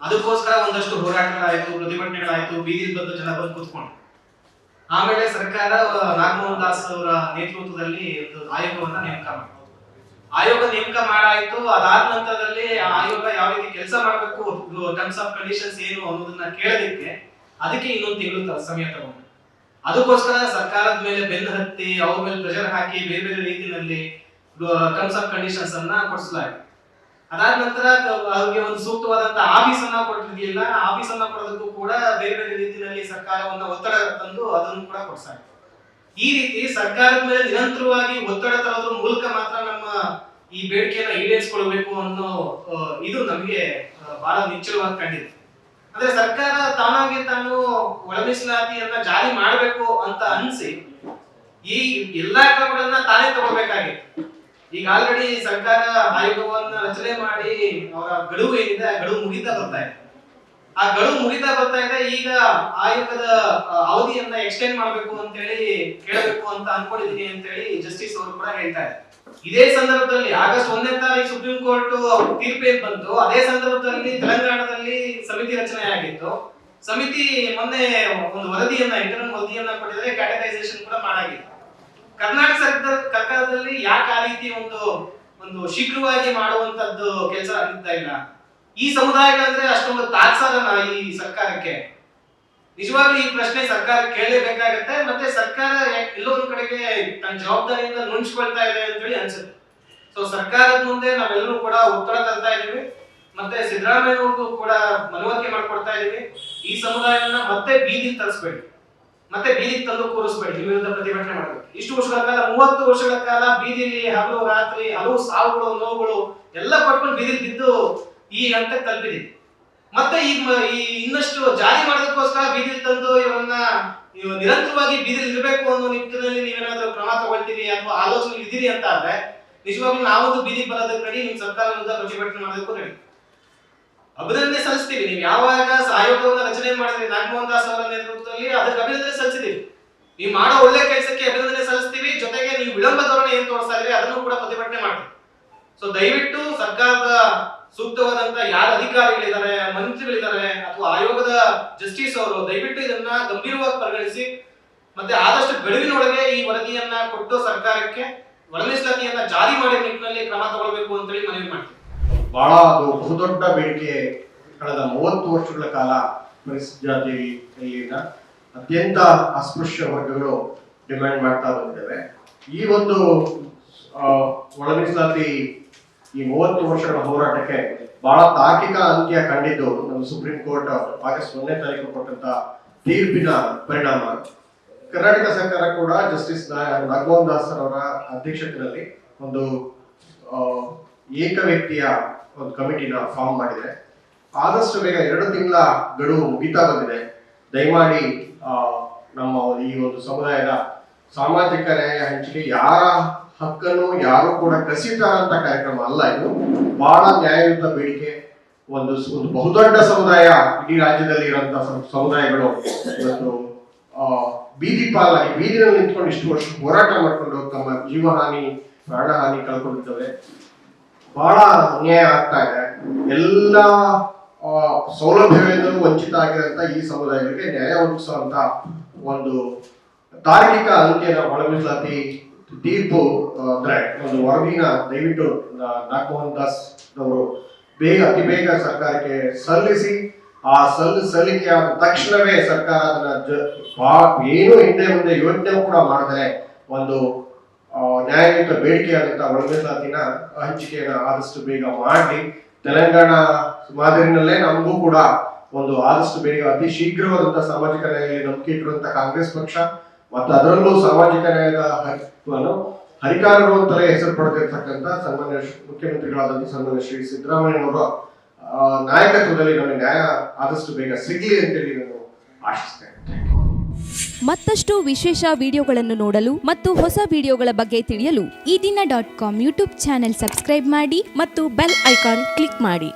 ಅದಕ್ಕೋಸ್ಕರ ಒಂದಷ್ಟು ಹೋರಾಟಗಳಾಯ್ತು, ಪ್ರತಿಭಟನೆಗಳಾಯ್ತು, ಬೀದಿ ಬಂದು ಜನ ಬಂದು ಕೂತ್ಕೊಂಡು ಆಮೇಲೆ ಸರ್ಕಾರ ನಾಗಮೋಹನ್ ದಾಸ್ ಅವರ ನೇತೃತ್ವದಲ್ಲಿ ಆಯೋಗವನ್ನ ನೇಮಕ ಮಾಡಿತು. ಆಯೋಗ ನೇಮಕ ಮಾಡಾಯ್ತು. ಅದಾದ ನಂತರದಲ್ಲಿ ಆಯೋಗ ಯಾವ ರೀತಿ ಕೆಲಸ ಮಾಡಬೇಕು, ಟರ್ಮ್ಸ್ ಆಫ್ ಕಂಡೀಷನ್ಸ್ ಏನು ಅನ್ನೋದನ್ನ ಕೇಳೋದಕ್ಕೆ ಅದಕ್ಕೆ ಇನ್ನೊಂದು ತಿಂಗಳು ಸಮಯ ತಗೊಂಡು ಅದಕ್ಕೋಸ್ಕರ ಸರ್ಕಾರದ ಮೇಲೆ ಬೆನ್ನು ಹತ್ತಿ ಅವ್ರ ಮೇಲೆ ಪ್ರೆಷರ್ ಹಾಕಿ ಬೇರೆ ಬೇರೆ ರೀತಿಯಲ್ಲಿ ಟರ್ಮ್ಸ್ ಆಫ್ ಕಂಡೀಷನ್ಸ್ ಅನ್ನ ಕೊಡಿಸಲಾಯಿತು. ಅದಾದ ನಂತರ ಅವ್ರಿಗೆ ಒಂದು ಸೂಕ್ತವಾದಂತ ಆಫೀಸ್ ಅನ್ನ ಕೊಟ್ಟಿರ್ಲಿಲ್ಲ. ಆಫೀಸ್ ಅನ್ನ ಕೊಡೋದಕ್ಕೂ ಕೂಡ ಬೇರೆ ಬೇರೆ ರೀತಿಯಲ್ಲಿ ಸರ್ಕಾರವನ್ನ ಒತ್ತಡ ತಂದು ಅದನ್ನು ಕೂಡ ಕೊಡಿಸಲಾಯಿತು. ಈ ರೀತಿ ಸರ್ಕಾರದ ಮೇಲೆ ನಿರಂತರವಾಗಿ ಒತ್ತಡ ತರೋದ್ರ ಮೂಲಕ ಮಾತ್ರ ನಮ್ಮ ಈ ಬೇಡಿಕೆಯನ್ನ ಈಡೇರಿಸಿಕೊಳ್ಬೇಕು ಅನ್ನೋ ಇದು ನಮಗೆ ಬಹಳ ನಿಚ್ಚಳವಾಗಿ ಕಂಡಿದೆ. ಅಂದ್ರೆ ಸರ್ಕಾರ ತಾನಾಗಿ ತಾನು ಒಳ ಮೀಸಲಾತಿಯನ್ನ ಜಾರಿ ಮಾಡಬೇಕು ಅಂತ ಅನ್ಸಿ ಈ ಎಲ್ಲಾ ಕ್ರಮಗಳನ್ನ ತಾನೇ ತಗೋಬೇಕಾಗಿತ್ತು. ಈಗ ಆಲ್ರೆಡಿ ಸರ್ಕಾರ ಆಯೋಗವನ್ನ ರಚನೆ ಮಾಡಿ ಅವರ ಗಡುವು ಏನಿದೆ ಆ ಗಡುವು ಮುಗಿತಾ ಬರ್ತಾ ಇದೆ. ಆ ಗಡುವು ಮುಗಿತಾ ಬರ್ತಾ ಇದೆ. ಈಗ ಆಯೋಗದ ಅವಧಿಯನ್ನ ಎಕ್ಸ್ಟೆಂಡ್ ಮಾಡಬೇಕು ಅಂತ ಹೇಳಿ ಕೇಳಬೇಕು ಅಂತ ಅನ್ಕೊಂಡಿದೀನಿ ಅಂತ ಹೇಳಿ ಜಸ್ಟಿಸ್ ಅವರು ಕೂಡ ಹೇಳ್ತಾ ಇದ್ದಾರೆ. ಇದೇ ಸಂದರ್ಭದಲ್ಲಿ ಆಗಸ್ಟ್ 1ನೇ ತಾರೀಕು ಸುಪ್ರೀಂ ಕೋರ್ಟ್ ತೀರ್ಪೇನ್ ಬಂತು. ಅದೇ ಸಂದರ್ಭದಲ್ಲಿ ತೆಲಂಗಾಣದಲ್ಲಿ ಸಮಿತಿ ರಚನೆ ಆಗಿತ್ತು. ಸಮಿತಿ ಮೊನ್ನೆ ಒಂದು ವರದಿಯನ್ನ ಇಂಟರ್ನಲ್ ವರದಿಯನ್ನ ಕೊಟ್ಟಿದ್ರೆ, ಕ್ಯಾಟಗರೈಸೇಷನ್ ಕೂಡ ಮಾಡಾಗಿತ್ತು. ಕರ್ನಾಟಕ ಸರ್ಕಾರದಲ್ಲಿ ಯಾಕೆ ಆ ರೀತಿ ಒಂದು ಶೀಘ್ರವಾಗಿ ಮಾಡುವಂತದ್ದು ಕೆಲಸ ಆಗ್ತಾ ಇಲ್ಲ? ಈ ಸಮುದಾಯಗಳಂದ್ರೆ ಅಷ್ಟೊಂದು ತಾತ್ಸಾರನ ಈ ಸರ್ಕಾರಕ್ಕೆ? ನಿಜವಾಗ್ಲೂ ಈ ಪ್ರಶ್ನೆ ಸರ್ಕಾರ ಕೇಳಲೇಬೇಕಾಗತ್ತೆ. ಮತ್ತೆ ಸರ್ಕಾರ ಎಲ್ಲೋ ಒಂದ್ ಕಡೆಗೆ ತನ್ನ ಜವಾಬ್ದಾರಿಯಿಂದ ನುಣುಚ್ಕೊಳ್ತಾ ಇದೆ ಅಂತ ಹೇಳಿ ಅನ್ಸುತ್ತೆ. ಸೊ ಸರ್ಕಾರದ ಮುಂದೆ ನಾವೆಲ್ಲರೂ ಕೂಡ ಒತ್ತಡ ತರ್ತಾ ಇದೀವಿ. ಮತ್ತೆ ಸಿದ್ದರಾಮಯ್ಯವ್ರಿಗೂ ಕೂಡ ಮನವರಿಕೆ ಮಾಡ್ಕೊಡ್ತಾ ಇದೀವಿ. ಈ ಸಮುದಾಯವನ್ನ ಮತ್ತೆ ಬೀದಿಗೆ ತರಿಸ್ಬೇಡಿ, ಮತ್ತೆ ಬೀದಿಗೆ ತಂದು ಕೂರಿಸ್ಬೇಡಿ, ವಿರುದ್ಧ ಪ್ರತಿಭಟನೆ ಮಾಡಬೇಕು. ಇಷ್ಟು ವರ್ಷಗಳ ಕಾಲ 30 ವರ್ಷಗಳ ಕಾಲ ಬೀದಿಲಿ ಹಗಲು ರಾತ್ರಿ ಹಲವು ಸಾವುಗಳು ನೋವುಗಳು ಎಲ್ಲ ಪಡ್ಕೊಂಡು ಬೀದಿಗೆ ಬಿದ್ದು ಈ ಹಂತಕ್ಕೆ ತಲುಪಿದೆ. ಮತ್ತೆ ಈ ಇನ್ನಷ್ಟು ಜಾರಿ ಮಾಡೋದಕ್ಕೋಸ್ಕರ ಬೀದಿಲಿ ತಂದು ಇವರನ್ನ ನಿರಂತರವಾಗಿ ಬೀದಿಲಿ ಇರಬೇಕು ಅನ್ನೋ ನಿಟ್ಟಿನಲ್ಲಿ ನೀವೇನಾದ್ರೂ ಕ್ರಮ ತಗೊಳ್ತೀರಿ ಅಥವಾ ಆಲೋಚನೆ ಇದ್ದೀರಿ ಅಂತ ಆದ್ರೆ ನಿಜವಾಗ್ಲೂ ನಾವೊಂದು ಬೀದಿಗೆ ಬರೋದಕ್ಕೆ ರೆಡಿ, ನಿಮ್ ಸರ್ಕಾರ ವಿರುದ್ಧ ಪ್ರತಿಭಟನೆ ಮಾಡೋದಕ್ಕೂ ರೆಡಿ. ಅಭಿನಂದನೆ ಸಲ್ಲಿಸ್ತೀವಿ. ನೀವು ಯಾವಾಗ ಆಯೋಗವನ್ನು ರಚನೆ ಮಾಡಿದ್ರಿ ನಾಗಮೋಹನ್ ದಾಸ್ ಅವರ ನೇತೃತ್ವದಲ್ಲಿ, ಅದಕ್ಕೆ ಅಭಿನಂದನೆ ಸಲ್ಲಿಸಿದೀವಿ. ನೀವು ಮಾಡೋ ಒಳ್ಳೆ ಕೆಲಸಕ್ಕೆ ಅಭಿನಂದನೆ ಸಲ್ಲಿಸ್ತೀವಿ. ಜೊತೆಗೆ ನೀವು ವಿಳಂಬ ಧೋರಣೆ ಏನ್ ತೋರಿಸ್ತಾ ಇದ್ರಿ ಅದನ್ನು ಕೂಡ ಪ್ರತಿಭಟನೆ ಮಾಡ್ತೀವಿ. ಸೊ ದಯವಿಟ್ಟು ಸರ್ಕಾರದ ಸೂಕ್ತವಾದಂತ ಯಾರು ಅಧಿಕಾರಿಗಳಿದ್ದಾರೆ, ಮಂತ್ರಿಗಳಿದ್ದಾರೆ ಅಥವಾ ಆಯೋಗದ ಜಸ್ಟಿಸ್ ಅವರು ದಯವಿಟ್ಟು ಇದನ್ನ ಗಂಭೀರವಾಗಿ ಪರಿಗಣಿಸಿ ಮತ್ತೆ ಆದಷ್ಟು ಗಡುವಿನೊಳಗೆ ಈ ವರದಿಯನ್ನ ಕೊಟ್ಟು ಸರ್ಕಾರಕ್ಕೆ ಒಳ ಮೀಸಲಾತಿಯನ್ನ ಜಾರಿ ಮಾಡೋ ನಿಟ್ಟಿನಲ್ಲಿ ಕ್ರಮ ತಗೊಳ್ಬೇಕು ಅಂತ ಹೇಳಿ ಮನವಿ ಮಾಡ್ತೀವಿ. ಬಹಳ ಅದು ಬಹುದೊಡ್ಡ ಬೇಡಿಕೆ. ಕಳೆದ 30 ವರ್ಷಗಳ ಕಾಲ ಪರಿಶಿಷ್ಟ ಜಾತಿಯಲ್ಲಿನ ಅತ್ಯಂತ ಅಸ್ಪೃಶ್ಯ ವರ್ಗಗಳು ಡಿಮ್ಯಾಂಡ್ ಮಾಡ್ತಾ ಬಂದಿದ್ದೇವೆ. ಈ ಒಂದು ಒಳ ಮೀಸಲಾತಿ ಈ 30 ವರ್ಷಗಳ ಹೋರಾಟಕ್ಕೆ ಬಹಳ ತಾರ್ಕಿಕ ಅಂತ್ಯ ಕಂಡಿದ್ದು ನಮ್ಮ ಸುಪ್ರೀಂ ಕೋರ್ಟ್ ಆಗಸ್ಟ್ 1ನೇ ತಾರೀಕು ಕೊಟ್ಟಂತ ತೀರ್ಪಿನ ಪರಿಣಾಮ. ಕರ್ನಾಟಕ ಸರ್ಕಾರ ಕೂಡ ಜಸ್ಟಿಸ್ ನಾಗಮೋಹನ್ ದಾಸ್ ಅವರ ಅಧ್ಯಕ್ಷತೆಯಲ್ಲಿ ಒಂದು ಏಕ ವ್ಯಕ್ತಿಯ ಒಂದು ಕಮಿಟಿನ ಫಾರ್ಮ್ ಮಾಡಿದೆ. ಆದಷ್ಟು ಬೇಗ 2 ತಿಂಗಳ ಗಡುವು ಮುಗಿತಾ ಬಂದಿದೆ. ದಯಮಾಡಿ ನಮ್ಮ ಈ ಒಂದು ಸಮುದಾಯದ ಸಾಮಾಜಿಕ ನ್ಯಾಯ ಹಂಚಿಕೆ ಯಾರ ಹಕ್ಕನ್ನು ಯಾರು ಕೂಡ ಕಸಿತಾರಂತ ಕಾರ್ಯಕ್ರಮ ಅಲ್ಲ. ಇದು ಬಹಳ ನ್ಯಾಯಯುತ ಬೇಡಿಕೆ. ಒಂದು ಬಹುದೊಡ್ಡ ಸಮುದಾಯ, ಇಡೀ ರಾಜ್ಯದಲ್ಲಿ ಇರುವಂತಹ ಸಮುದಾಯಗಳು ಇವತ್ತು ಬೀದಿ ಪಾಲಾಗಿ ಬೀದಿನಲ್ಲಿ ನಿಂತ್ಕೊಂಡು ಇಷ್ಟು ವರ್ಷ ಹೋರಾಟ ಮಾಡಿಕೊಂಡು ತಮ್ಮ ಜೀವಹಾನಿ ಪ್ರಾಣಹಾನಿ ಕಳ್ಕೊಂಡಿದ್ದೇವೆ. ಬಹಳ ಅನ್ಯಾಯ ಆಗ್ತಾ ಇದೆ. ಎಲ್ಲ ಸೌಲಭ್ಯಗಳಿಂದಲೂ ವಂಚಿತ ಆಗಿರುವಂತ ಈ ಸಮುದಾಯಗಳಿಗೆ ನ್ಯಾಯ ಒದಗಿಸುವಂತ ಒಂದು ತಾರ್ಕಿಕ ಅಂತ್ಯನ ಒಳ ಮೀಸಲಾತಿ ತೀರ್ಪು ಅಂದ್ರೆ ಒಂದು ವರದಿನ ದಯವಿಟ್ಟು ನಾಗಮೋಹನ್ ದಾಸ್ ಅವರು ಅತಿ ಬೇಗ ಸರ್ಕಾರಕ್ಕೆ ಸಲ್ಲಿಸಿ, ಆ ಸಲ್ಲಿಕೆ ಆದ ತಕ್ಷಣವೇ ಸರ್ಕಾರ ಅದನ್ನ ಏನು ಹಿಂದೆ ಮುಂದೆ ಯೋಚನೆ ಕೂಡ ಮಾಡಿದ್ರೆ ಒಂದು ನ್ಯಾಯಯುತ ಬೇಡಿಕೆಯಾದಂತಹ ಒಳ ಮೀಸಲಾತಿನ ಹಂಚಿಕೆಯನ್ನ ಆದಷ್ಟು ಬೇಗ ಮಾಡಿ, ತೆಲಂಗಾಣ ಮಾದರಿನಲ್ಲೇ ನಮಗೂ ಕೂಡ ಒಂದು ಆದಷ್ಟು ಬೇಗ ಅತಿ ಶೀಘ್ರವಾದಂತಹ ಸಾಮಾಜಿಕ ನ್ಯಾಯ ನಂಬಿಕೆ ಇಟ್ಟಿರುವಂತಹ ಕಾಂಗ್ರೆಸ್ ಪಕ್ಷ ಮತ್ತು ಅದರಲ್ಲೂ ಸಾಮಾಜಿಕ ನ್ಯಾಯದ ಹರಿಕಾರರು ಅಂತಲೇ ಹೆಸರು ಪಡೆದಿರ್ತಕ್ಕಂಥ ಸನ್ಮಾನ್ಯ ಮುಖ್ಯಮಂತ್ರಿಗಳಾದಂತಹ ಸನ್ಮಾನ್ಯ ಶ್ರೀ ಸಿದ್ದರಾಮಯ್ಯನವರ ನಾಯಕತ್ವದಲ್ಲಿ ನಮಗೆ ನ್ಯಾಯ ಆದಷ್ಟು ಬೇಗ ಸಿಗಲಿ ಅಂತೇಳಿ ನಾನು ಆಶಿಸ್ತೇನೆ. ಮತ್ತಷ್ಟು ವಿಶೇಷ ವಿಡಿಯೋಗಳನ್ನು ನೋಡಲು ಮತ್ತು ಹೊಸ ವಿಡಿಯೋಗಳ ಬಗ್ಗೆ ತಿಳಿಯಲು ಈ ದಿನ .com ಯೂಟ್ಯೂಬ್ ಚಾನೆಲ್ ಸಬ್ಸ್ಕ್ರೈಬ್ ಮಾಡಿ ಮತ್ತು ಬೆಲ್ ಐಕಾನ್ ಕ್ಲಿಕ್ ಮಾಡಿ.